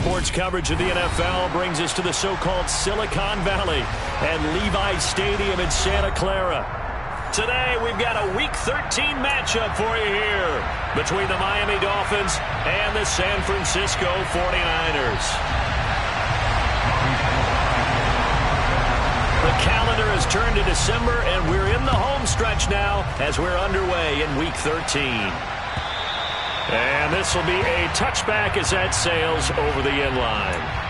Sports coverage of the NFL brings us to the so-called Silicon Valley and Levi Stadium in Santa Clara. Today, we've got a Week 13 matchup for you here between the Miami Dolphins and the San Francisco 49ers. The calendar has turned to December, and we're in the home stretch now as we're underway in Week 13. And this will be a touchback as that sails over the end line.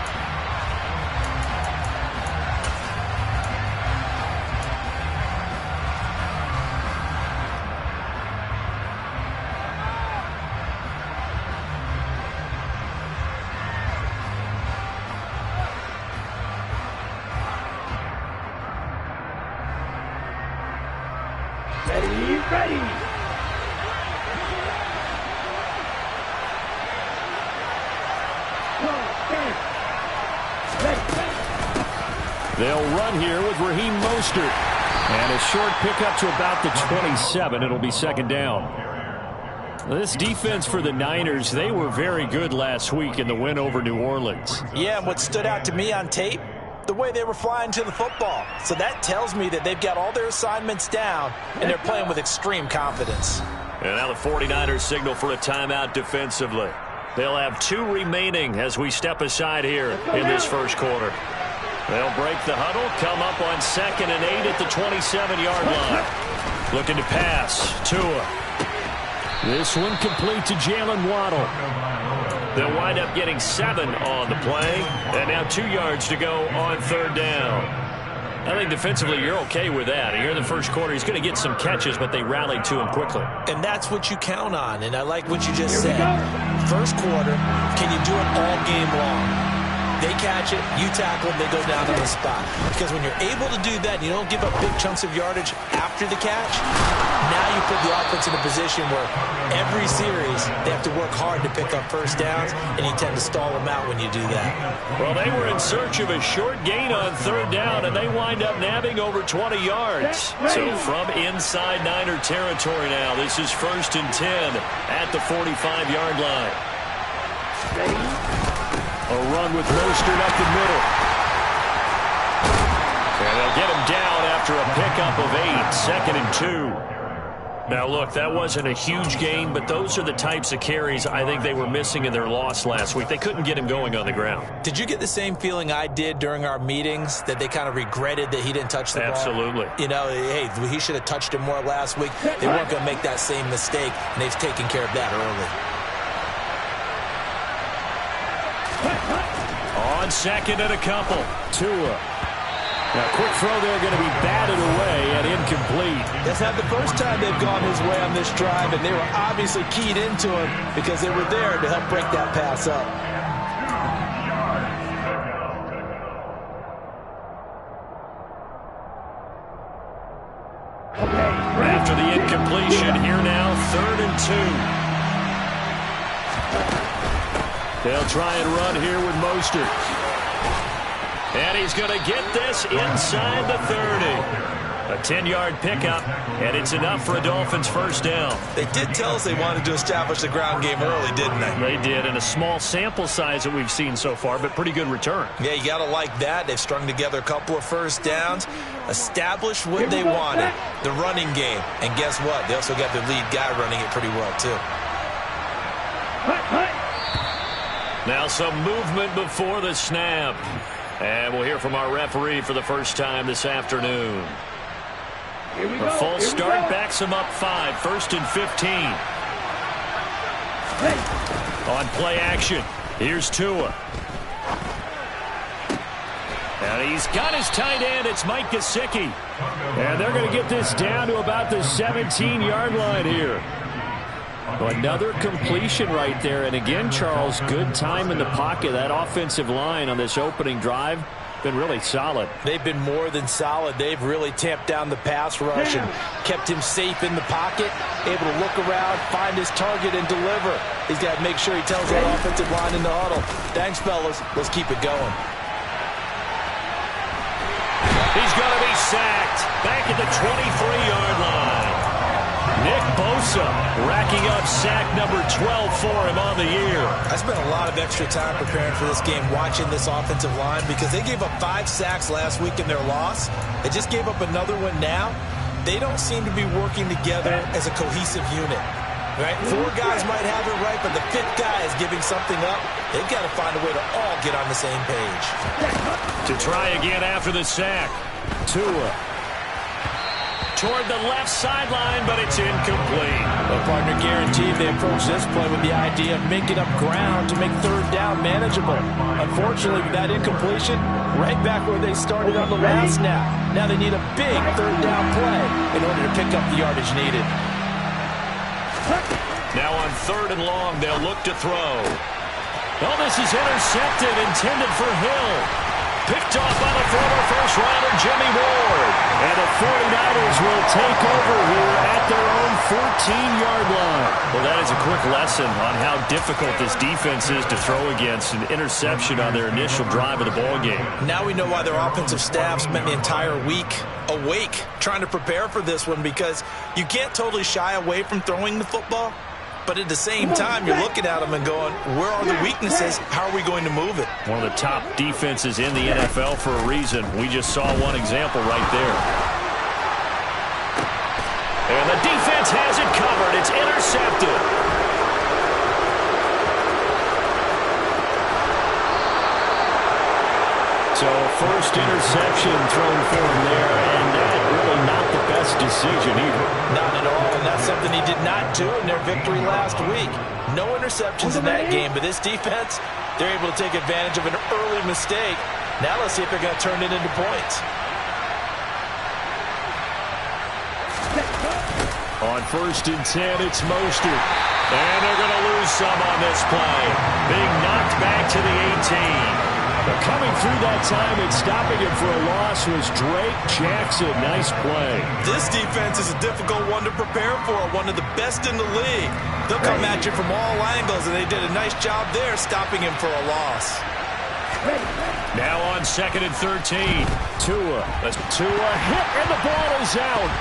Ready. They'll run here with Raheem Mostert. And a short pickup to about the 27. It'll be second down. This defense for the Niners, they were very good last week in the win over New Orleans. Yeah, and what stood out to me on tape, the way they were flying to the football. So that tells me that they've got all their assignments down, and they're playing with extreme confidence. And now the 49ers signal for a timeout defensively. They'll have 2 remaining as we step aside here in this first quarter. They'll break the huddle, come up on 2nd and 8 at the 27-yard line. Looking to pass. Tua. This one complete to Jalen Waddle. They'll wind up getting 7 on the play, and now 2 yards to go on 3rd down. I think defensively you're okay with that. Here in the first quarter, he's going to get some catches, but they rallied to him quickly. And that's what you count on, and I like what you just said. First quarter, can you do it all game long? They catch it, you tackle them, they go down on the spot. Because when you're able to do that, and you don't give up big chunks of yardage after the catch, now you put the offense in a position where every series they have to work hard to pick up first downs, and you tend to stall them out when you do that. Well, they were in search of a short gain on 3rd down, and they wind up nabbing over 20 yards. So from inside Niner territory now, this is 1st and 10 at the 45-yard line. A run with Mostert up the middle. And they'll get him down after a pickup of 8, 2nd and 2. Now, look, that wasn't a huge gain, but those are the types of carries I think they were missing in their loss last week. They couldn't get him going on the ground. Did you get the same feeling I did during our meetings, that they kind of regretted that he didn't touch the ball? Absolutely. You know, hey, he should have touched him more last week. They weren't going to make that same mistake, and they've taken care of that early. On 2nd and a couple. Tua. Now, quick throw there, going to be batted away and incomplete. That's not the first time they've gone his way on this drive, and they were obviously keyed into him because they were there to help break that pass up. After the incompletion, here now, 3rd and 2. They'll try and run here with Mostert. And he's going to get this inside the 30. A 10-yard pickup, and it's enough for a Dolphins first down. They did tell us they wanted to establish the ground game early, didn't they? They did, in a small sample size that we've seen so far, but pretty good return. Yeah, you got to like that. They've strung together a couple of first downs, established what they wanted, the running game. And guess what? They also got their lead guy running it pretty well, too. Now some movement before the snap. And we'll hear from our referee for the first time this afternoon. The false start backs him up 5, 1st and 15. On play action, here's Tua. And he's got his tight end. It's Mike Gesicki. And they're going to get this down to about the 17-yard line here. Another completion right there. And again, Charles, good time in the pocket. That offensive line on this opening drive been really solid. They've been more than solid. They've really tamped down the pass rush and kept him safe in the pocket, able to look around, find his target, and deliver. He's got to make sure he tells that offensive line in the huddle, thanks, fellas. Let's keep it going. He's going to be sacked back at the 23-yard line. Nick Bosa racking up sack number 12 for him on the year. I spent a lot of extra time preparing for this game, watching this offensive line, because they gave up 5 sacks last week in their loss. They just gave up another one now. They don't seem to be working together as a cohesive unit. Right? 4 guys might have it right, but the 5th guy is giving something up. They've got to find a way to all get on the same page. To try again after the sack. Tua. Toward the left sideline, but it's incomplete. Well, partner, guaranteed they approach this play with the idea of making up ground to make 3rd down manageable. Unfortunately, with that incompletion, right back where they started on the last snap. Now they need a big 3rd down play in order to pick up the yardage needed. Now on 3rd and long, they'll look to throw. Oh, this is intercepted, intended for Hill. Picked off by the former first-rounder Jimmy Ward. And the 49ers will take over here at their own 14-yard line. Well, that is a quick lesson on how difficult this defense is to throw against. An interception on their initial drive of the ballgame. Now we know why their offensive staff spent the entire week awake trying to prepare for this one, because you can't totally shy away from throwing the football. But at the same time, you're looking at them and going, where are the weaknesses? How are we going to move it? One of the top defenses in the NFL for a reason. We just saw one example right there. And the defense has it covered. It's intercepted. So first interception thrown for him there, and that really not the best decision either. Not at all, and that's something he did not do in their victory last week. No interceptions in that game, but this defense, they're able to take advantage of an early mistake. Now let's see if they're going to turn it into points. On 1st and 10, it's Mostert. And they're going to lose some on this play. Being knocked back to the 18. But coming through that time and stopping him for a loss was Drake Jackson. Nice play. This defense is a difficult one to prepare for, one of the best in the league. They'll come at you from all angles, and they did a nice job there stopping him for a loss. Now on 2nd and 13. Tua hit, and the ball is out.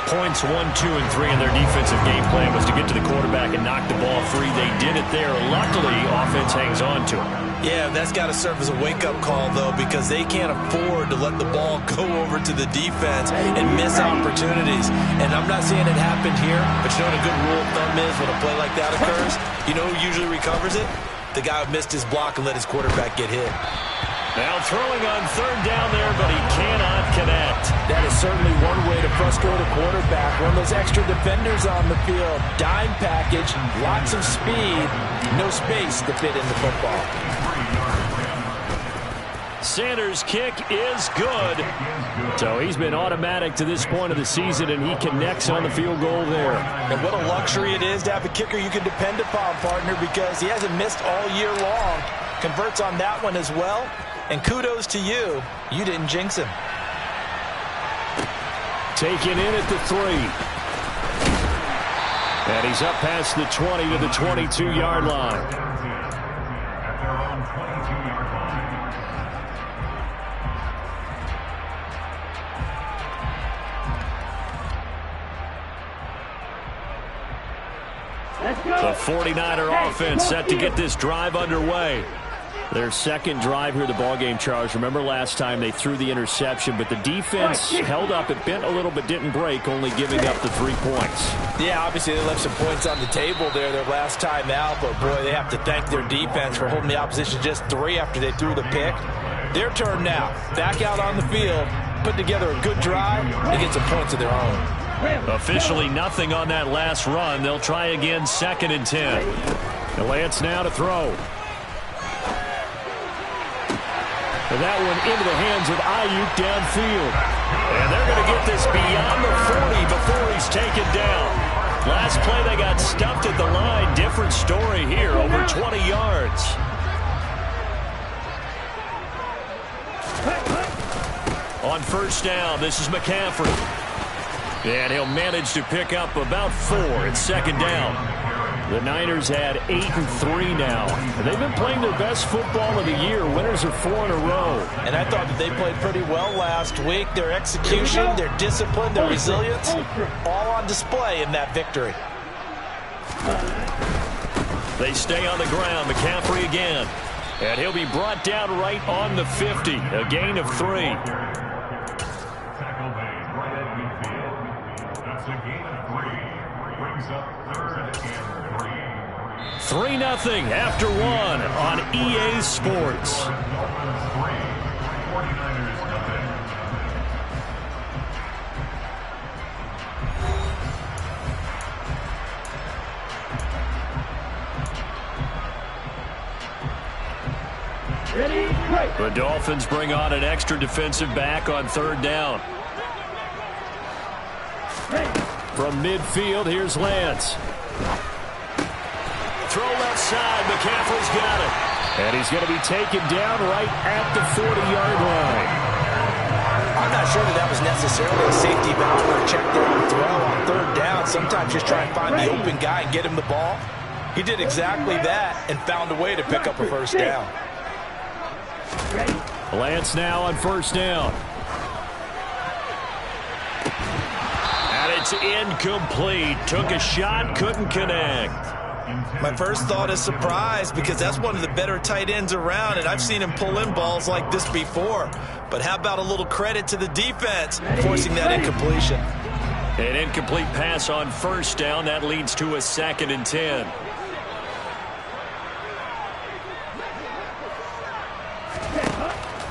Points 1, 2, and 3 in their defensive game plan was to get to the quarterback and knock the ball free. They did it there. Luckily, offense hangs on to it. Yeah, that's got to serve as a wake-up call, though, because they can't afford to let the ball go over to the defense and miss opportunities. And I'm not saying it happened here, but you know what a good rule of thumb is when a play like that occurs? You know who usually recovers it? The guy who missed his block and let his quarterback get hit. Now throwing on 3rd down there, but he cannot connect. That is certainly one way to frustrate a quarterback. One of those extra defenders on the field. Dime package, lots of speed, no space to fit in the football. Sanders' kick is good. So he's been automatic to this point of the season, and he connects on the field goal there. And what a luxury it is to have a kicker you can depend upon, partner, because he hasn't missed all year long. Converts on that one as well. And kudos to you. You didn't jinx him. Taken in at the 3. And he's up past the 20 to the 22-yard line. The 49er offense set to get this drive underway. Their second drive here, the ballgame, Charles. Remember last time they threw the interception, but the defense held up. It bent a little but didn't break, only giving up the 3 points. Yeah, obviously they left some points on the table there their last time out, but boy, they have to thank their defense for holding the opposition just 3 after they threw the pick. Their turn now. Back out on the field, put together a good drive, and get some points of their own. Officially nothing on that last run. They'll try again 2nd and 10. And Lance now to throw. And that one into the hands of Ayuk downfield. And they're going to get this beyond the 40 before he's taken down. Last play they got stuffed at the line. Different story here, over 20 yards. On 1st down, this is McCaffrey. And he'll manage to pick up about 4 at 2nd down. The Niners had 8-3 now. They've been playing their best football of the year. Winners are 4 in a row. And I thought that they played pretty well last week. Their execution, their discipline, their resilience, all on display in that victory. They stay on the ground. McCaffrey again. And he'll be brought down right on the 50. A gain of 3. 3-0 after 1 on EA Sports. The Dolphins bring on an extra defensive back on 3rd down. From midfield, here's Lance. Throw left side. McCaffrey's got it. And he's going to be taken down right at the 40-yard line. I'm not sure that was necessarily a safety valve or a check down throw on 3rd down. Sometimes just try and find the open guy and get him the ball. He did exactly that and found a way to pick up a 1st down. Lance now on 1st down. And it's incomplete. Took a shot, couldn't connect. My first thought is surprise because that's one of the better tight ends around, and I've seen him pull in balls like this before. But how about a little credit to the defense forcing that incompletion? An incomplete pass on 1st down. That leads to a 2nd and 10.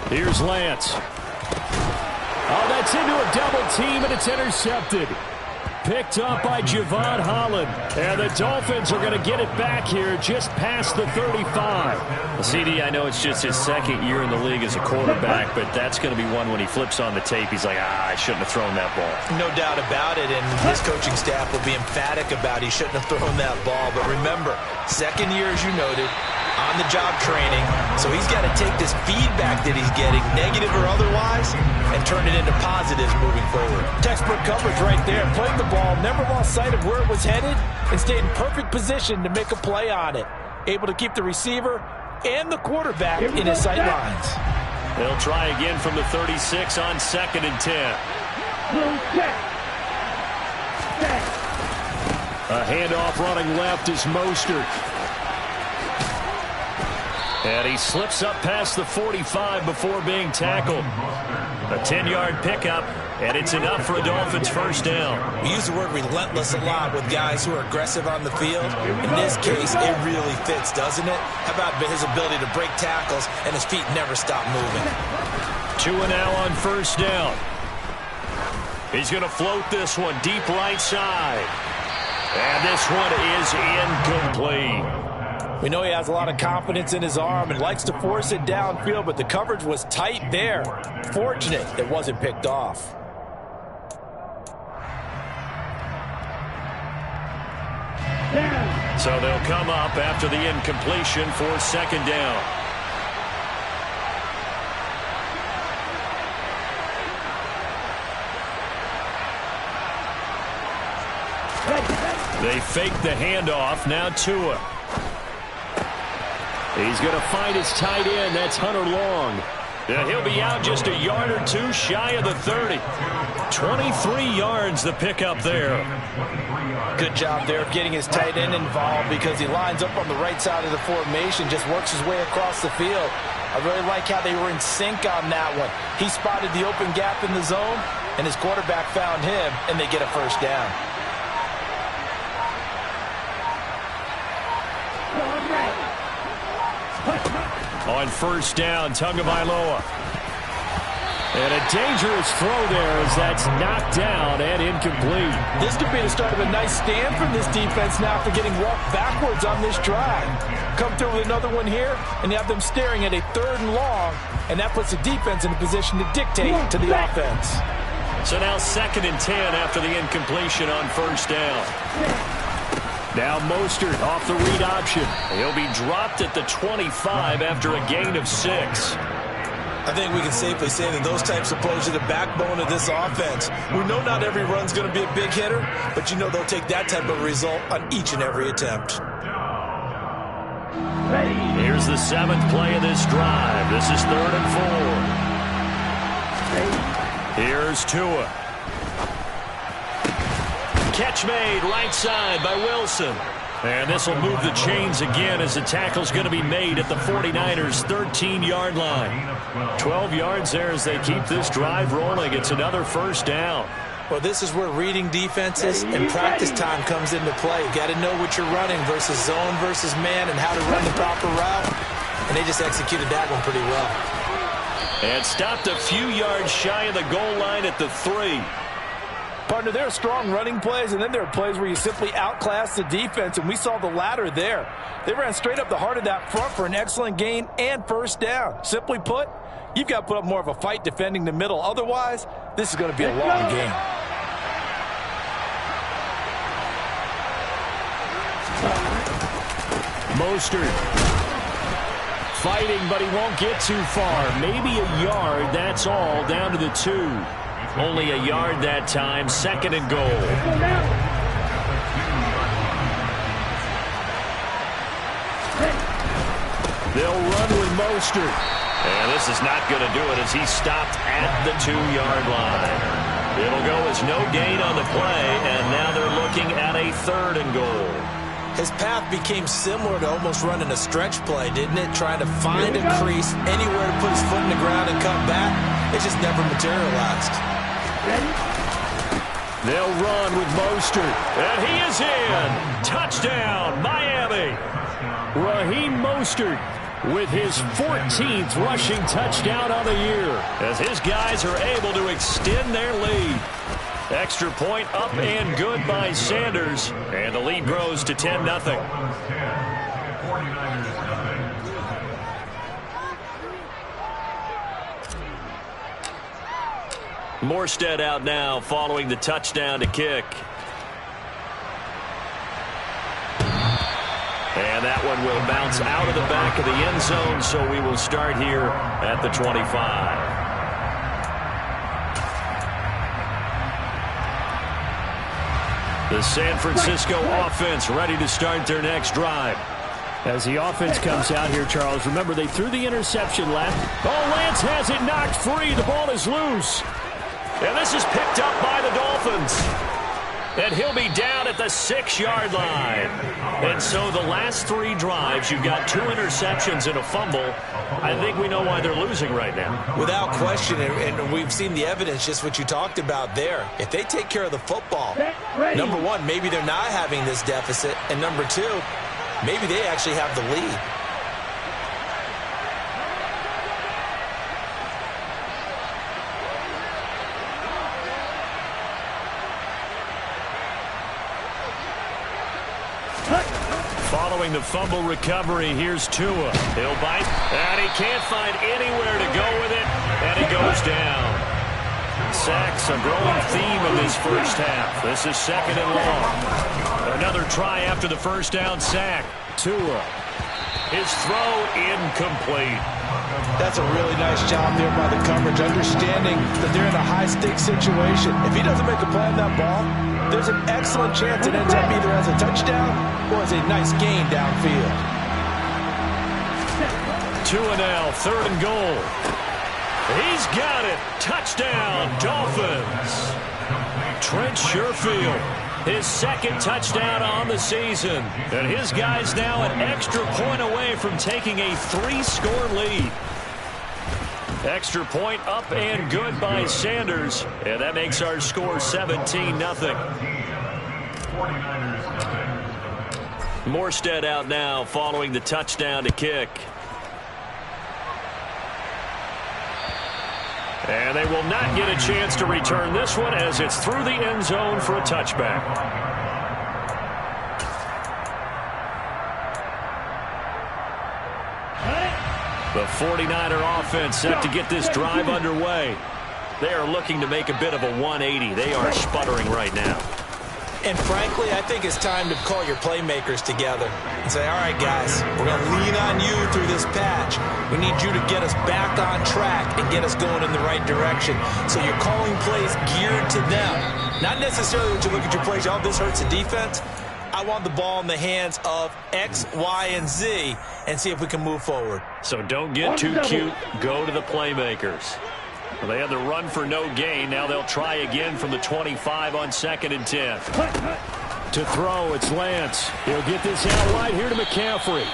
Here's Lance. Oh, that's into a double team, and it's intercepted. Picked up by Javon Holland. And the Dolphins are going to get it back here just past the 35. Well, CD, I know it's just his 2nd year in the league as a quarterback, but that's going to be one when he flips on the tape. He's like, I shouldn't have thrown that ball. No doubt about it, and his coaching staff will be emphatic about he shouldn't have thrown that ball. But remember, 2nd year, as you noted, on-the-job training, so he's got to take this feedback that he's getting, negative or otherwise, and turn it into positives moving forward. Textbook coverage right there. Played the ball, never lost sight of where it was headed, and stayed in perfect position to make a play on it. Able to keep the receiver and the quarterback in his sight lines. They'll try again from the 36 on 2nd and 10. A handoff running left is Mostert. And he slips up past the 45 before being tackled. A 10-yard pickup, and it's enough for a Dolphins 1st down. We use the word relentless a lot with guys who are aggressive on the field. In this case, it really fits, doesn't it? How about his ability to break tackles and his feet never stop moving? 2 now on 1st down. He's going to float this one deep right side. And this one is incomplete. We know he has a lot of confidence in his arm and likes to force it downfield, but the coverage was tight there. Fortunate it wasn't picked off. So they'll come up after the incompletion for 2nd down. They fake the handoff. Now Tua. He's going to find his tight end. That's Hunter Long. And he'll be out just a yard or 2 shy of the 30. 23 yards the pickup there. Good job there of getting his tight end involved because he lines up on the right side of the formation, just works his way across the field. I really like how they were in sync on that one. He spotted the open gap in the zone, and his quarterback found him, and they get a 1st down. On 1st down, Tagovailoa. And a dangerous throw there as that's knocked down and incomplete. This could be the start of a nice stand from this defense now after getting walked backwards on this drive. Come through with another one here, and you have them staring at a 3rd and long, and that puts the defense in a position to dictate to the offense. So now 2nd and 10 after the incompletion on 1st down. Now Mostert off the read option. He'll be dropped at the 25 after a gain of 6. I think we can safely say that those types of plays are the backbone of this offense. We know not every run's going to be a big hitter, but you know they'll take that type of result on each and every attempt. Here's the 7th play of this drive. This is 3rd and 4. Here's Tua. Catch made right side by Wilson. And this will move the chains again as the tackle's going to be made at the 49ers' 13-yard line. 12 yards there as they keep this drive rolling. It's another first down. Well, this is where reading defenses and practice time comes into play. You got to know what you're running versus zone versus man and how to run the proper route. And they just executed that one pretty well. And stopped a few yards shy of the goal line at the 3. Partner, there are strong running plays, and then there are plays where you simply outclass the defense, and we saw the latter there. They ran straight up the heart of that front for an excellent gain and first down. Simply put, you've got to put up more of a fight defending the middle. Otherwise, this is going to be a long game. Mostert fighting, but he won't get too far. Maybe a yard, that's all, down to the 2. Only a yard that time, 2nd and goal. They'll run with Mostert. And this is not going to do it as he stopped at the 2-yard line. It'll go as no gain on the play, and now they're looking at a 3rd and goal. His path became similar to almost running a stretch play, didn't it? Trying to find a crease, anywhere to put his foot in the ground and cut back. It just never materialized. They'll run with Mostert, and he is in. Touchdown, Miami. Raheem Mostert with his 14th rushing touchdown on the year as his guys are able to extend their lead. Extra point up and good by Sanders, and the lead grows to 10-0. Morstead out now following the touchdown to kick. And that one will bounce out of the back of the end zone, so we will start here at the 25. The San Francisco offense ready to start their next drive. As the offense comes out here, Charles, remember they threw the interception last. Oh, Lance has it knocked free. The ball is loose. And this is picked up by the Dolphins. And he'll be down at the 6-yard line. And so the last 3 drives, you've got 2 interceptions and a fumble. I think we know why they're losing right now. Without question, and we've seen the evidence, just what you talked about there. If they take care of the football, number 1, maybe they're not having this deficit. And number 2, maybe they actually have the lead. Following the fumble recovery, here's Tua. He'll bite, and he can't find anywhere to go with it, and he goes down. Sacks, a growing theme in this first half. This is 2nd and long. Another try after the first down sack. Tua. His throw incomplete. That's a really nice job there by the coverage, understanding that they're in a high-stakes situation. If he doesn't make a play on that ball, there's an excellent chance it ends up either as a touchdown or as a nice gain downfield. 2 now, 3rd and goal. He's got it. Touchdown, Dolphins. Trent Sherfield, his 2nd touchdown on the season. And his guys now an extra point away from taking a 3-score lead. Extra point up and good by Sanders. And that makes our score 17-0. Morstead out now following the touchdown to kick. And they will not get a chance to return this one as it's through the end zone for a touchback. The 49er offense set to get this drive underway. They are looking to make a bit of a 180. They are sputtering right now. And frankly, I think it's time to call your playmakers together and say, all right, guys, we're going to lean on you through this patch. We need you to get us back on track and get us going in the right direction. So you're calling plays geared to them. Not necessarily when you look at your plays, oh, this hurts the defense. I want the ball in the hands of X, Y, and Z and see if we can move forward. So don't get too cute. Go to the playmakers. Well, they had the run for no gain. Now they'll try again from the 25 on 2nd and 10. To throw, it's Lance. He'll get this out wide here to McCaffrey.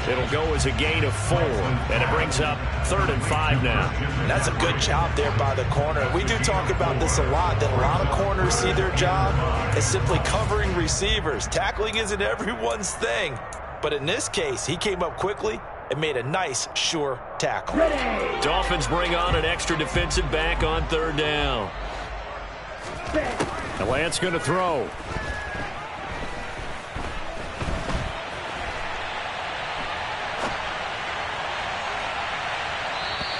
It'll go as a gain of 4, and it brings up 3rd and 5 now. That's a good job there by the corner. We do talk about this a lot, that a lot of corners see their job as simply covering receivers. Tackling isn't everyone's thing. But in this case, he came up quickly and made a nice, sure tackle. Dolphins bring on an extra defensive back on 3rd down. And Lance going to throw.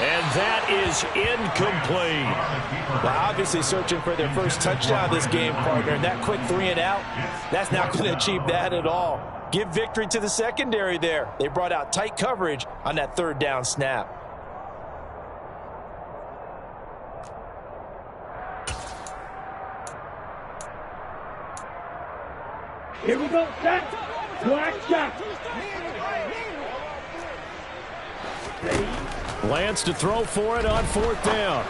And that is incomplete. Well, obviously searching for their first touchdown this game, partner. And that quick 3 and out, that's not going to achieve that at all. Give victory to the secondary there. They brought out tight coverage on that 3rd down snap. Here we go, set, black shot. Lance to throw for it on 4th down.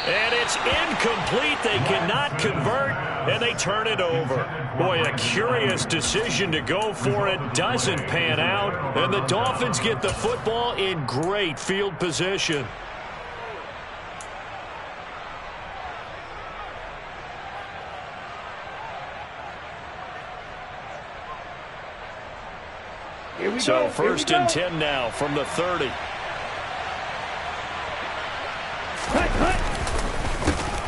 And it's incomplete. They cannot convert, and they turn it over. Boy, a curious decision to go for it. Doesn't pan out, and the Dolphins get the football in great field position. So 1st and 10 now from the 30.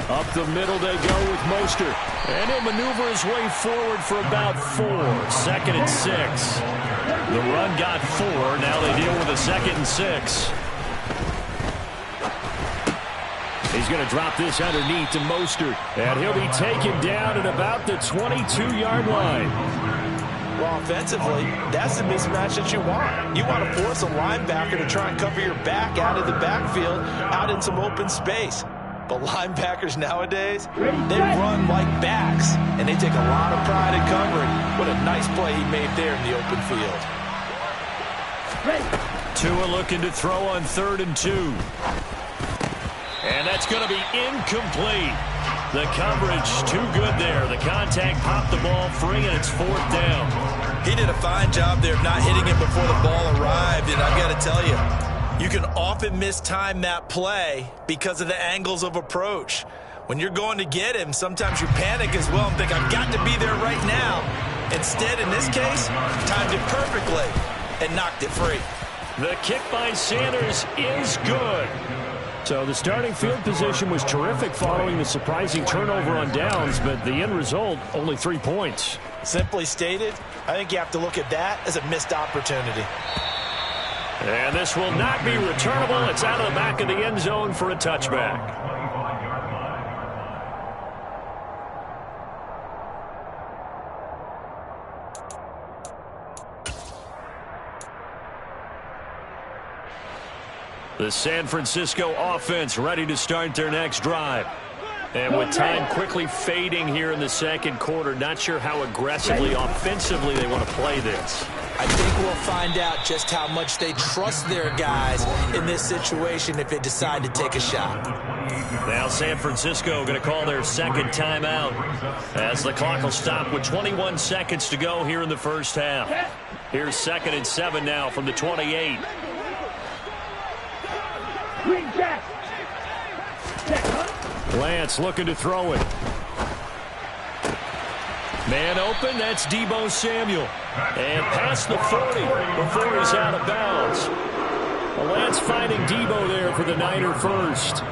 Up the middle they go with Mostert. And he'll maneuver his way forward for about 4. 2nd and 6. The run got 4. Now they deal with a 2nd and 6. He's going to drop this underneath to Mostert. And he'll be taken down at about the 22-yard line. Well, offensively, that's the mismatch that you want. You want to force a linebacker to try and cover your back out of the backfield, out in some open space. But linebackers nowadays, they run like backs, and they take a lot of pride in covering. What a nice play he made there in the open field. Tua looking to throw on 3rd and 2. And that's going to be incomplete. The coverage too good there. The contact popped the ball free, and it's 4th down. He did a fine job there of not hitting it before the ball arrived, and I've got to tell you, you can often mistime that play because of the angles of approach. When you're going to get him, sometimes you panic as well and think, I've got to be there right now. Instead, in this case, timed it perfectly and knocked it free. The kick by Sanders is good. So the starting field position was terrific following the surprising turnover on downs, but the end result, only 3 points. Simply stated, I think you have to look at that as a missed opportunity. And this will not be returnable. It's out of the back of the end zone for a touchback. The San Francisco offense ready to start their next drive. And with time quickly fading here in the 2nd quarter, not sure how aggressively, offensively they want to play this. I think we'll find out just how much they trust their guys in this situation if they decide to take a shot. Now San Francisco going to call their 2nd timeout as the clock will stop with 21 seconds to go here in the first half. Here's 2nd and 7 now from the 28. Lance looking to throw it. Man open, that's Deebo Samuel. And past the 40 before he's out of bounds. Lance finding Deebo there for the Niner first.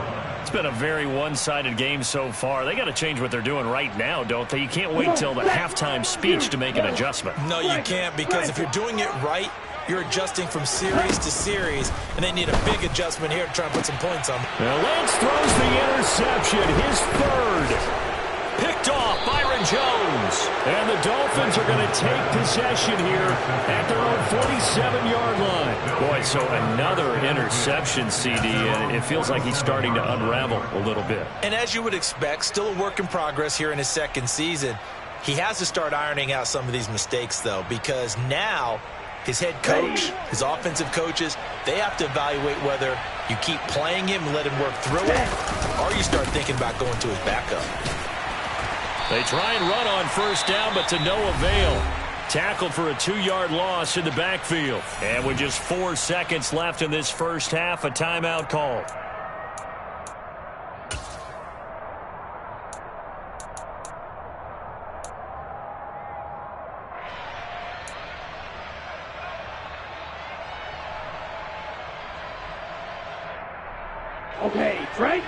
It's been a very one-sided game so far. They got to change what they're doing right now, don't they? You can't wait till the halftime speech to make an adjustment. No, you can't, because if you're doing it right, you're adjusting from series to series, and they need a big adjustment here to try and put some points on. Now Lance throws the interception, his 3rd. Picked Jones. And the Dolphins are going to take possession here at their own 47-yard line. Boy, so another interception, CD, and it feels like he's starting to unravel a little bit. And as you would expect, still a work in progress here in his second season. He has to start ironing out some of these mistakes, though, because now his head coach, his offensive coaches, they have to evaluate whether you keep playing him and let him work through it, or you start thinking about going to his backup. They try and run on first down, but to no avail. Tackled for a 2-yard loss in the backfield. And with just 4 seconds left in this first half, a timeout call. Okay, Frank.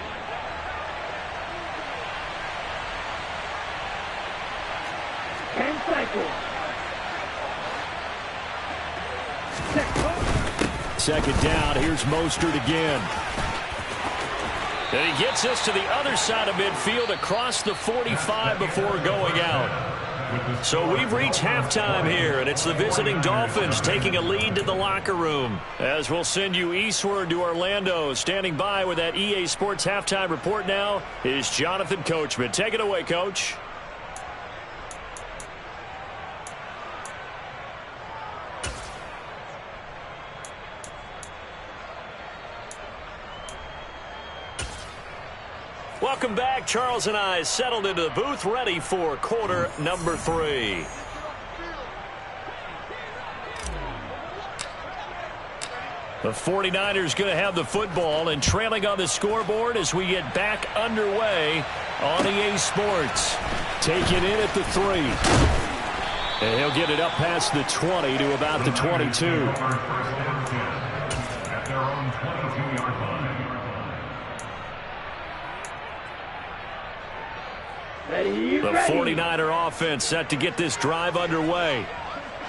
Ken cycle. Second down. Here's Mostert again. And he gets us to the other side of midfield across the 45 before going out. So we've reached halftime here, and it's the visiting Dolphins taking a lead to the locker room. As we'll send you eastward to Orlando. Standing by with that EA Sports halftime report now is Jonathan Coachman. Take it away, Coach. Welcome back. Charles and I settled into the booth, ready for quarter number 3. The 49ers going to have the football and trailing on the scoreboard as we get back underway on EA Sports. Taking in at the 3. And he'll get it up past the 20 to about the 22. At their own 22-yard line. The 49er offense set to get this drive underway.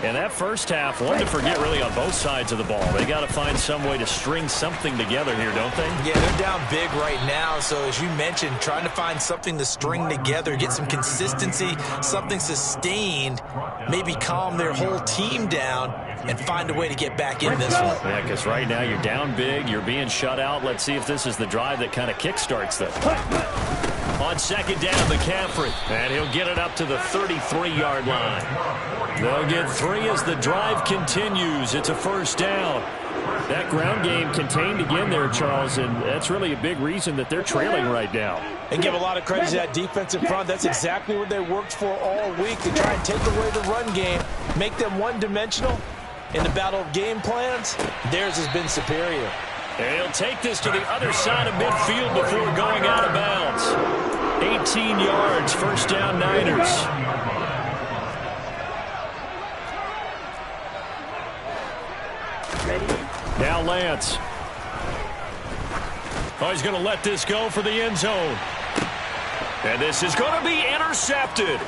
And that first half, one to forget really on both sides of the ball. They got to find some way to string something together here, don't they? Yeah, they're down big right now. So as you mentioned, trying to find something to string together, get some consistency, something sustained, maybe calm their whole team down and find a way to get back in this one. Yeah, because right now you're down big, you're being shut out. Let's see if this is the drive that kind of kickstarts them. On second down, McCaffrey. And he'll get it up to the 33-yard line. They'll get 3 as the drive continues. It's a first down. That ground game contained again there, Charles, and that's really a big reason that they're trailing right now. And give a lot of credit to that defensive front. That's exactly what they worked for all week, to try and take away the run game, make them one-dimensional. In the battle of game plans, theirs has been superior. And he'll take this to the other side of midfield before going out of bounds. 18 yards, first down Niners. Now Lance. Oh, he's going to let this go for the end zone. And this is going to be intercepted.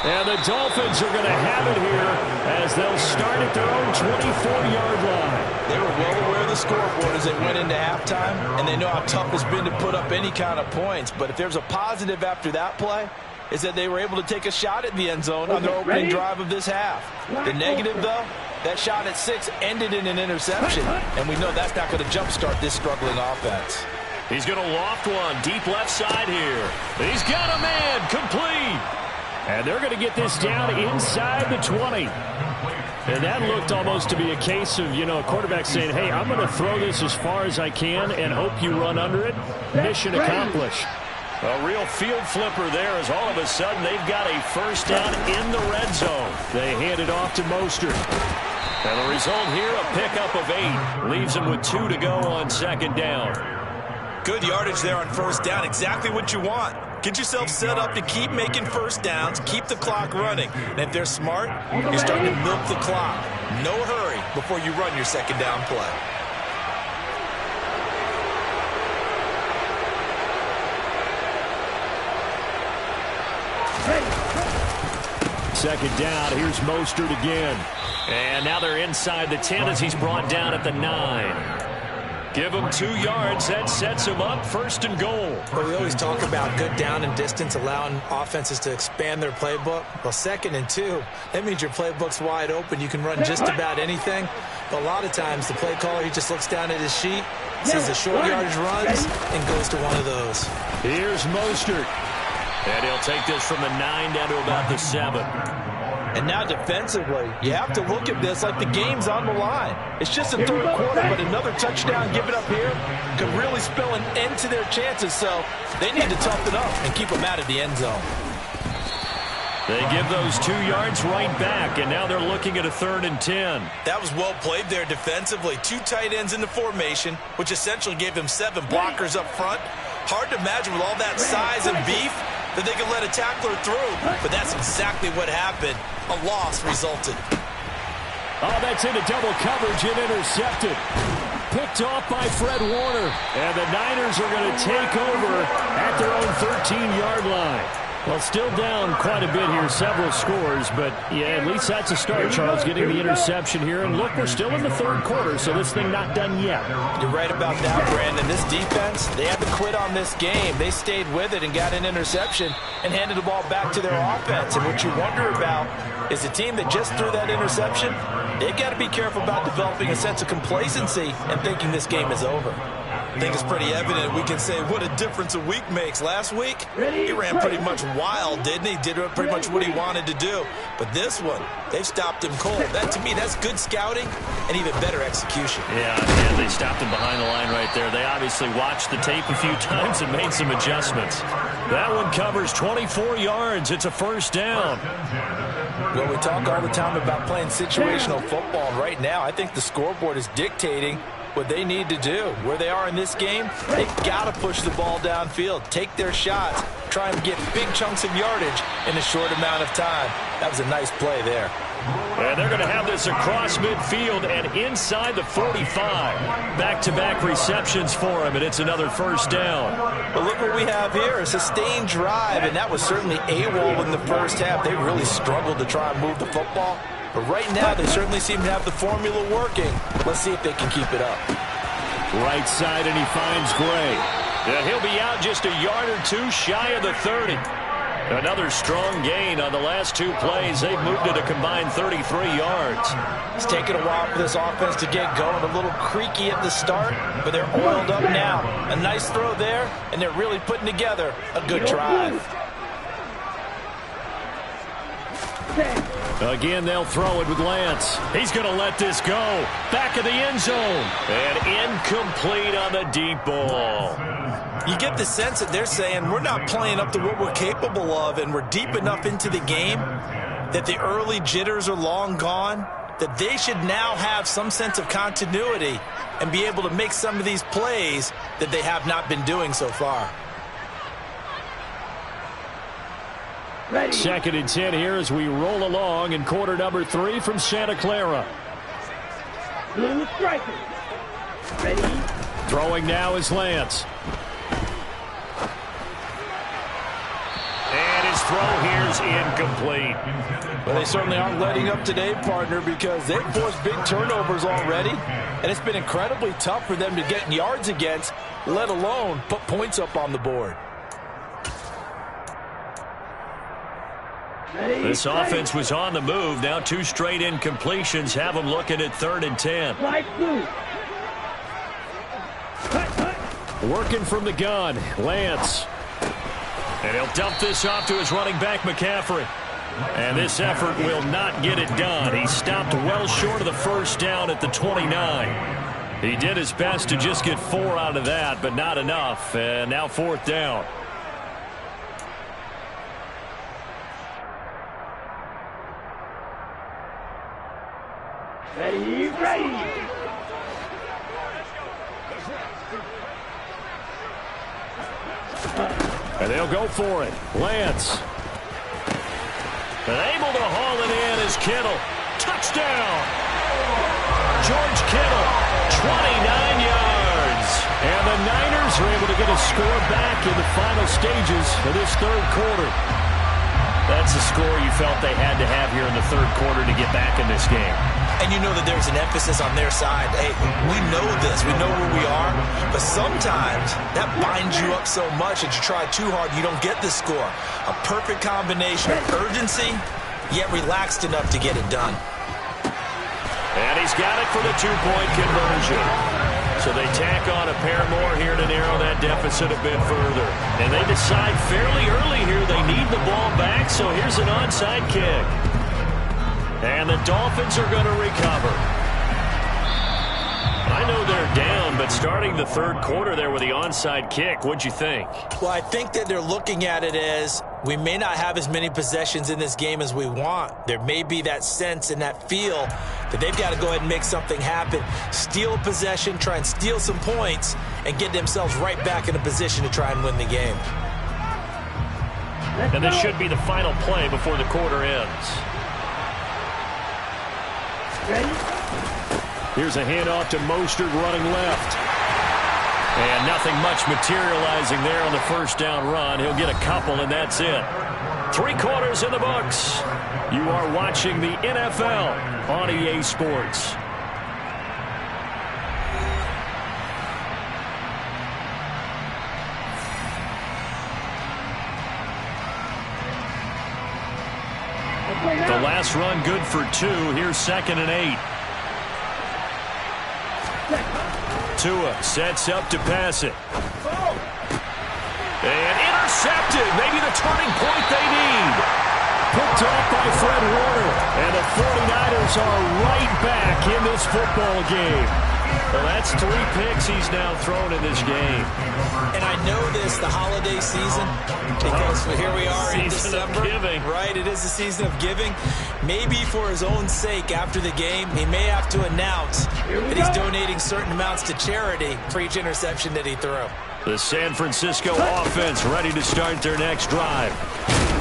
And the Dolphins are going to have it here as they'll start at their own 24-yard line. They were well aware of the scoreboard as they went into halftime, and they know how tough it's been to put up any kind of points. But if there's a positive after that play, is that they were able to take a shot at the end zone on their opening drive of this half. The negative, though, that shot at 6 ended in an interception, and we know that's not going to jumpstart this struggling offense. He's going to loft one deep left side here. He's got a man complete. And they're going to get this down inside the 20. And that looked almost to be a case of, a quarterback saying, hey, I'm going to throw this as far as I can and hope you run under it. Mission accomplished. A real field flipper there as all of a sudden they've got a first down in the red zone. They hand it off to Mostert. And the result here, a pickup of 8. Leaves them with 2 to go on second down. Good yardage there on first down. Exactly what you want. Get yourself set up to keep making first downs, keep the clock running. And if they're smart, you're starting to milk the clock. No hurry before you run your second down play. Second down, here's Mostert again. And now they're inside the 10 as he's brought down at the 9. Give him 2 yards. That sets him up 1st and goal. Well, we always talk about good down and distance, allowing offenses to expand their playbook. Well, 2nd and 2, that means your playbook's wide open. You can run just about anything. But a lot of times, the play caller, he just looks down at his sheet, sees the short yardage runs, and goes to one of those. Here's Mostert. And he'll take this from the 9 down to about the 7. And now defensively, you have to look at this like the game's on the line. It's just a 3rd quarter, but another touchdown given up here could really spell an end to their chances. So they need to tough it up and keep them out of the end zone. They give those 2 yards right back, and now they're looking at a 3rd and 10. That was well played there defensively. 2 tight ends in the formation, which essentially gave them 7 blockers up front. Hard to imagine with all that size and beef that they could let a tackler through, but that's exactly what happened. A loss resulted. Oh, that's into double coverage and intercepted. Picked off by Fred Warner. And the Niners are going to take over at their own 13-yard line. Well, still down quite a bit here, several scores, but yeah, at least that's a start, Charles, getting the interception here. And look, we're still in the 3rd quarter, so this thing not done yet. You're right about that, Brandon. This defense, they had to quit on this game. They stayed with it and got an interception and handed the ball back to their offense. And what you wonder about is a team that just threw that interception, they've got to be careful about developing a sense of complacency and thinking this game is over. I think it's pretty evident. We can say what a difference a week makes. Last week, he ran pretty much wild, didn't he? Did pretty much what he wanted to do. But this one, they've stopped him cold. That, to me, that's good scouting and even better execution. Yeah, they stopped him behind the line right there. They obviously watched the tape a few times and made some adjustments. That one covers 24 yards. It's a 1st down. Well, we talk all the time about playing situational football. Right now, I think the scoreboard is dictating what they need to do. Where they are in this game, they've got to push the ball downfield, take their shots, try and get big chunks of yardage in a short amount of time. That was a nice play there. And they're going to have this across midfield and inside the 45. Back-to-back receptions for him, and it's another 1st down. But look what we have here, a sustained drive, and that was certainly AWOL in the 1st half. They really struggled to try and move the football. But right now, they certainly seem to have the formula working. Let's see if they can keep it up. Right side, and he finds Gray. And he'll be out just a yard or 2 shy of the 30. Another strong gain on the last 2 plays. They've moved it a combined 33 yards. It's taken a while for this offense to get going. A little creaky at the start, but they're oiled up now. A nice throw there, and they're really putting together a good drive. Again, they'll throw it with Lance. He's going to let this go. Back of the end zone. And incomplete on the deep ball. You get the sense that they're saying we're not playing up to what we're capable of, and we're deep enough into the game that the early jitters are long gone, that they should now have some sense of continuity and be able to make some of these plays that they have not been doing so far. 2nd and 10 here as we roll along in quarter number 3 from Santa Clara. Throwing now is Lance. And his throw here's incomplete. Well, they certainly aren't letting up today, partner, because they've forced big turnovers already, and it's been incredibly tough for them to get yards against, let alone put points up on the board. This offense was on the move. Now 2 straight incompletions have them looking at 3rd and 10. Working from the gun, Lance. And he'll dump this off to his running back, McCaffrey. And this effort will not get it done. He stopped well short of the 1st down at the 29. He did his best to just get 4 out of that, but not enough. And now 4th down. Ready. And they'll go for it. Lance. And able to haul it in is Kittle. Touchdown! George Kittle, 29 yards. And the Niners are able to get a score back in the final stages of this 3rd quarter. That's the score you felt they had to have here in the third quarter to get back in this game. And you know that there's an emphasis on their side. Hey, we know this. We know where we are. But sometimes that binds you up so much that you try too hard, you don't get the score. A perfect combination of urgency, yet relaxed enough to get it done. And he's got it for the two-point conversion. So they tack on a pair more here to narrow that deficit a bit further. And they decide fairly early here they need the ball back, so here's an onside kick. And the Dolphins are going to recover. I know they're down, but starting the third quarter there with the onside kick, what'd you think? Well, I think that they're looking at it as we may not have as many possessions in this game as we want. There may be that sense and that feel that they've got to go ahead and make something happen. Steal a possession, try and steal some points, and get themselves right back in a position to try and win the game. And this should be the final play before the quarter ends. Here's a handoff to Mostert running left. And nothing much materializing there on the first down run. He'll get a couple, and that's it. 3 quarters in the books. You are watching the NFL on EA Sports. The last run good for 2. Here's 2nd and 8. Tua sets up to pass it. And intercepted. Maybe the turning point they need. Picked off by Fred Warner. And the 49ers are right back in this football game. Well, that's 3 picks he's now thrown in this game. And I know this, the holiday season, because here we are in December. Giving. Right, it is the season of giving. Maybe for his own sake after the game, he may have to announce that he's donating certain amounts to charity for each interception that he threw. The San Francisco offense ready to start their next drive.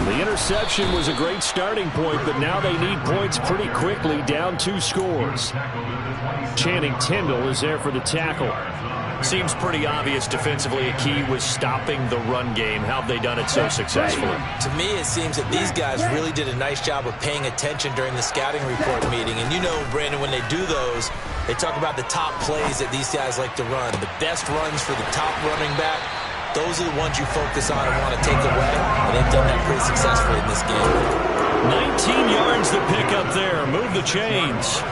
The interception was a great starting point, but now they need points pretty quickly, down 2 scores. Channing Tindall is there for the tackle. Seems pretty obvious defensively a key was stopping the run game. How have they done it so successfully? To me, it seems that these guys really did a nice job of paying attention during the scouting report meeting. And you know, Brandon, when they do those, they talk about the top plays that these guys like to run. The best runs for the top running back, those are the ones you focus on and want to take away. And they've done that pretty successfully in this game. 19 yards to pick up there. Move the chains.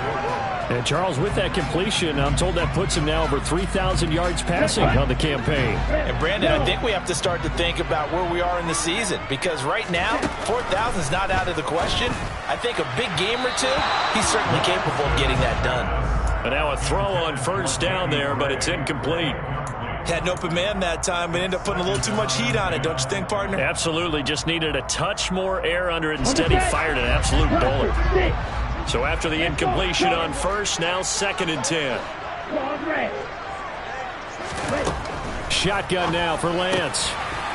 And Charles, with that completion, I'm told that puts him now over 3,000 yards passing on the campaign. And Brandon, I think we have to start to think about where we are in the season, because right now, 4,000 is not out of the question. I think a big game or 2, he's certainly capable of getting that done. And now a throw on first down there, but it's incomplete. Had an open man that time, but ended up putting a little too much heat on it, don't you think, partner? Absolutely. Just needed a touch more air under it. Instead, he fired an absolute bullet. So after the incompletion on first, now 2nd and 10. Shotgun now for Lance.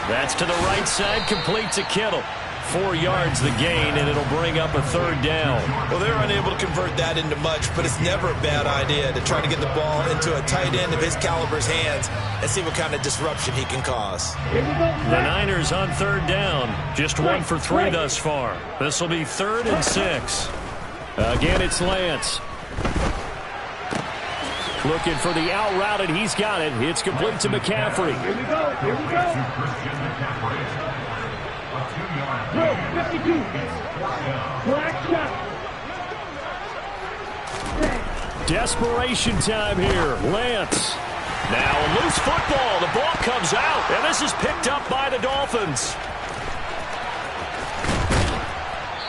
That's to the right side, complete to Kittle. 4 yards the gain, and it'll bring up a 3rd down. Well, they're unable to convert that into much, but it's never a bad idea to try to get the ball into a tight end of his caliber's hands and see what kind of disruption he can cause. The Niners on 3rd down. Just 1 for 3 thus far. This will be 3rd and 6. Again, it's Lance. Looking for the out route, and he's got it. It's complete to McCaffrey. Here we go. Here we go. 52. Black shot. Desperation time here. Lance. Now a loose football. The ball comes out, and this is picked up by the Dolphins.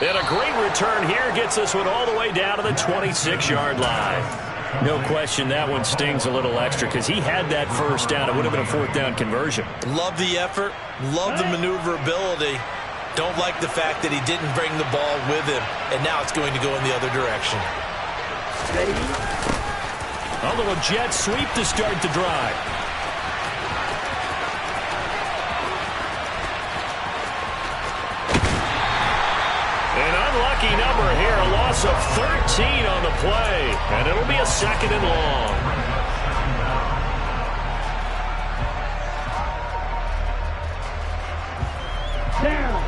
And a great return here gets this one all the way down to the 26-yard line. No question that one stings a little extra because he had that first down. It would have been a 4th down conversion. Love the effort. Love the maneuverability. Don't like the fact that he didn't bring the ball with him. And now it's going to go in the other direction. Although a jet sweep to start the drive. An unlucky number here, a loss of 13 on the play, and it'll be a 2nd and long. Down.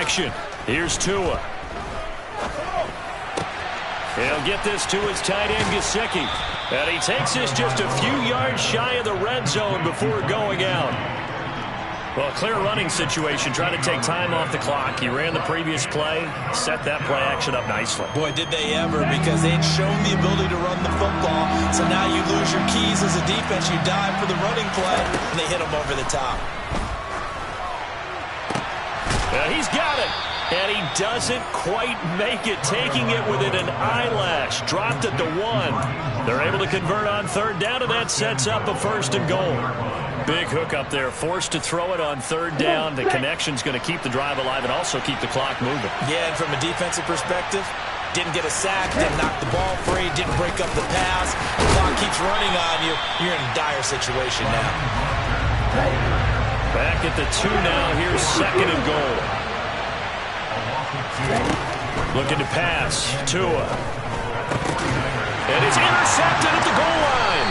action. Here's Tua. He'll get this to his tight end, Gesicki. And he takes this just a few yards shy of the red zone before going out. Well, clear running situation. Trying to take time off the clock. He ran the previous play, set that play action up nicely. Boy, did they ever, because they'd shown the ability to run the football. So now you lose your keys as a defense. You dive for the running play, and they hit him over the top. He's got it. And he doesn't quite make it, taking it within an eyelash. Dropped it to 1. They're able to convert on third down, and that sets up a 1st and goal. Big hook up there, forced to throw it on third down. The connection's going to keep the drive alive and also keep the clock moving. Yeah, and from a defensive perspective, didn't get a sack, didn't knock the ball free, didn't break up the pass. The clock keeps running on you. You're in a dire situation now. Back at the 2 now. Here's 2nd and goal. Looking to pass. Tua. And it's intercepted at the goal line.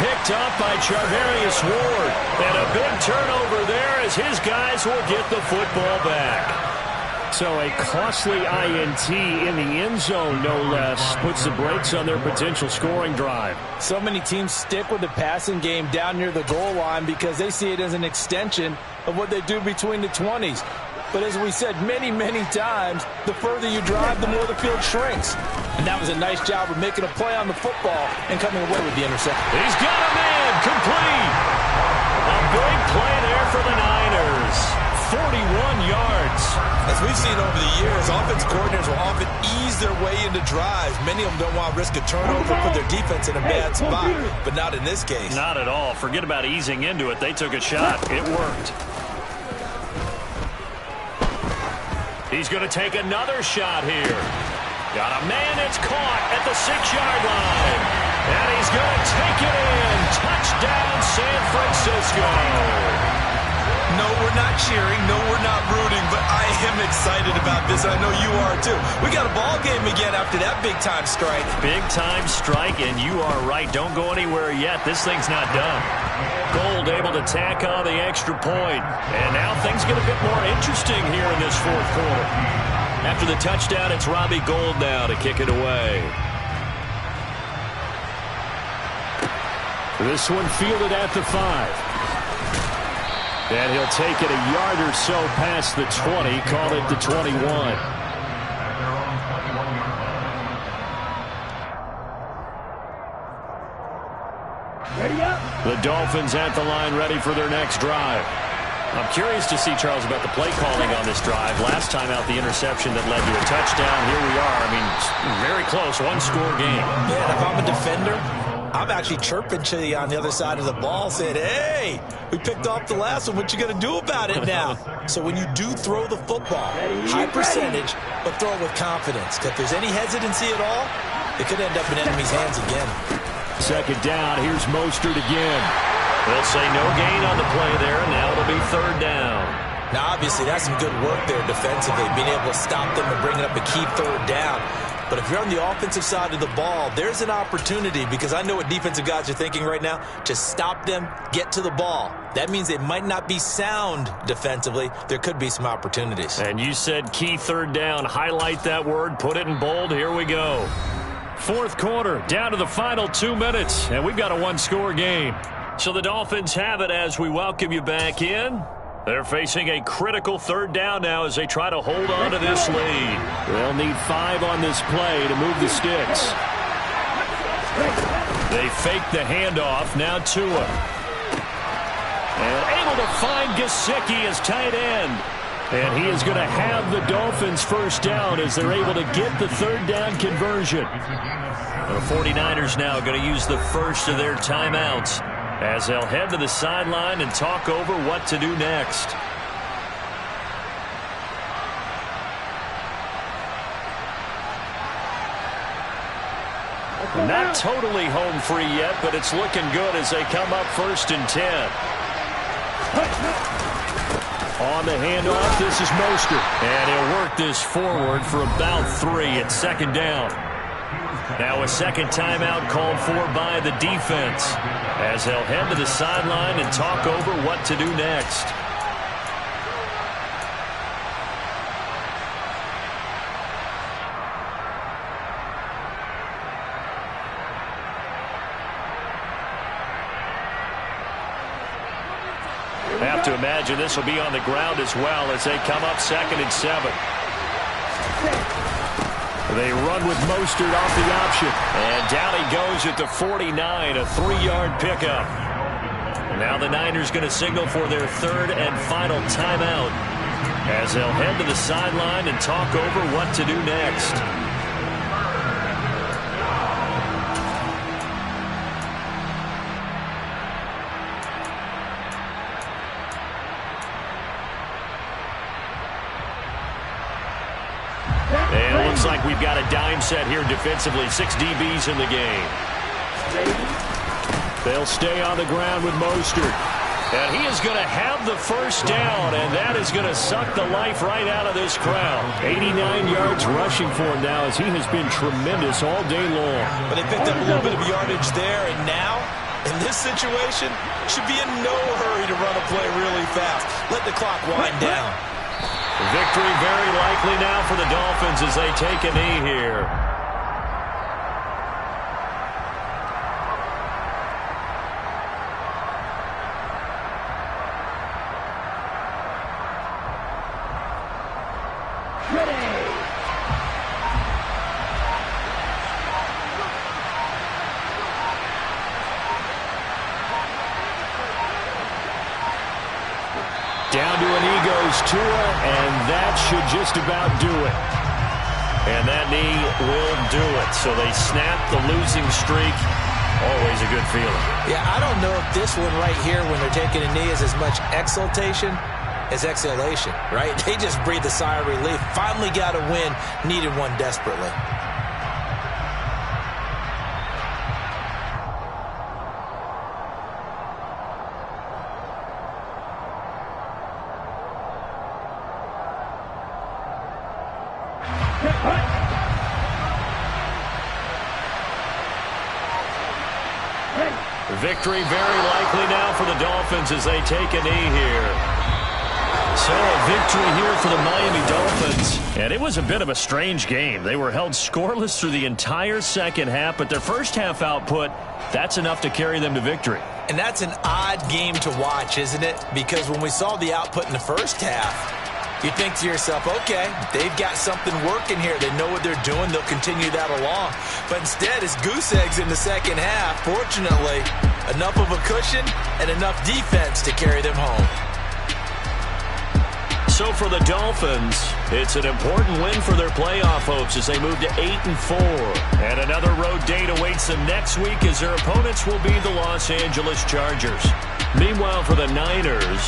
Picked up by Charvarius Ward. And a big turnover there as his guys will get the football back. So a costly INT in the end zone, no less, puts the brakes on their potential scoring drive. So many teams stick with the passing game down near the goal line because they see it as an extension of what they do between the 20s. But as we said many, many times, the further you drive, the more the field shrinks. And that was a nice job of making a play on the football and coming away with the interception. He's got a man, complete. A big play there for the Niners. 41 yards. As we've seen over the years, offense coordinators will often ease their way into drives. Many of them don't want to risk a turnover, put their defense in a bad spot, but not in this case. Not at all. Forget about easing into it. They took a shot. It worked. He's going to take another shot here. Got a man that's caught at the 6-yard line. And he's going to take it in. Touchdown, San Francisco. No, we're not cheering. No, we're not rooting. But I am excited about this. I know you are, too. We got a ball game again after that big-time strike. Big-time strike, and you are right. Don't go anywhere yet. This thing's not done. Gold able to tack on the extra point. And now things get a bit more interesting here in this 4th quarter. After the touchdown, it's Robbie Gould now to kick it away. This one fielded at the 5. And he'll take it a yard or so past the 20, call it the 21. The Dolphins at the line, ready for their next drive. I'm curious to see, Charles, about the play calling on this drive. Last time out, the interception that led to a touchdown. Here we are. I mean, very close, 1-score game. Yeah, if I'm a defender, I'm actually chirping to you on the other side of the ball, saying, hey, we picked off the last one. What you going to do about it now? So when you do throw the football, high percentage, but throw it with confidence. If there's any hesitancy at all, it could end up in enemy's hands again. 2nd down. Here's Mostert again. They'll say no gain on the play there. Now it'll be 3rd down. Now, obviously, that's some good work there defensively, being able to stop them and bringing up a key 3rd down. But if you're on the offensive side of the ball, there's an opportunity, because I know what defensive guys are thinking right now. Just stop them, get to the ball. That means they might not be sound defensively. There could be some opportunities. And you said key 3rd down. Highlight that word. Put it in bold. Here we go. 4th quarter, down to the final 2 minutes, and we've got a 1-score game. So the Dolphins have it as we welcome you back in. They're facing a critical 3rd down now as they try to hold on to this lead. They'll need 5 on this play to move the sticks. They fake the handoff. Now Tua. And able to find Gesicki as tight end. And he is going to have the Dolphins 1st down as they're able to get the 3rd down conversion. The 49ers now going to use the first of their timeouts as they'll head to the sideline and talk over what to do next. Not totally home free yet, but it's looking good as they come up 1st and 10. On the handoff, this is Mostert. And he'll work this forward for about 3 at 2nd down. Now a 2nd timeout called for by the defense as they'll head to the sideline and talk over what to do next. Have to imagine this will be on the ground as well as they come up 2nd and 7. They run with Mostert off the option. And down he goes at the 49, a 3-yard pickup. And now the Niners going to signal for their 3rd and final timeout as they'll head to the sideline and talk over what to do next. And it looks like we've got a dime set here defensively. 6 DBs in the game. They'll stay on the ground with Mostert. And he is going to have the first down, and that is going to suck the life right out of this crowd. 89 yards rushing for him now as he has been tremendous all day long. But they picked up a little bit of yardage there, and now, in this situation, should be in no hurry to run a play really fast. Let the clock wind down. Victory very likely now for the Dolphins as they take a knee here. Down to an goes Tua, and that should just about do it. And that knee will do it. So they snap the losing streak. Always a good feeling. Yeah, I don't know if this one right here when they're taking a knee is as much exultation as exhalation, right? They just breathe a sigh of relief. Finally got a win, needed one desperately. Victory very likely now for the Dolphins as they take a knee here. So a victory here for the Miami Dolphins. And it was a bit of a strange game. They were held scoreless through the entire second half, but their first half output, that's enough to carry them to victory. And that's an odd game to watch, isn't it? Because when we saw the output in the first half, you think to yourself, okay, they've got something working here. They know what they're doing. They'll continue that along. But instead, it's goose eggs in the second half. Fortunately, enough of a cushion and enough defense to carry them home. So for the Dolphins, it's an important win for their playoff hopes as they move to 8-4. And another road date awaits them next week as their opponents will be the Los Angeles Chargers. Meanwhile, for the Niners,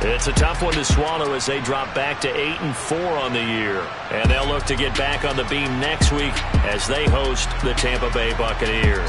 it's a tough one to swallow as they drop back to 8-4 on the year. And they'll look to get back on the beam next week as they host the Tampa Bay Buccaneers.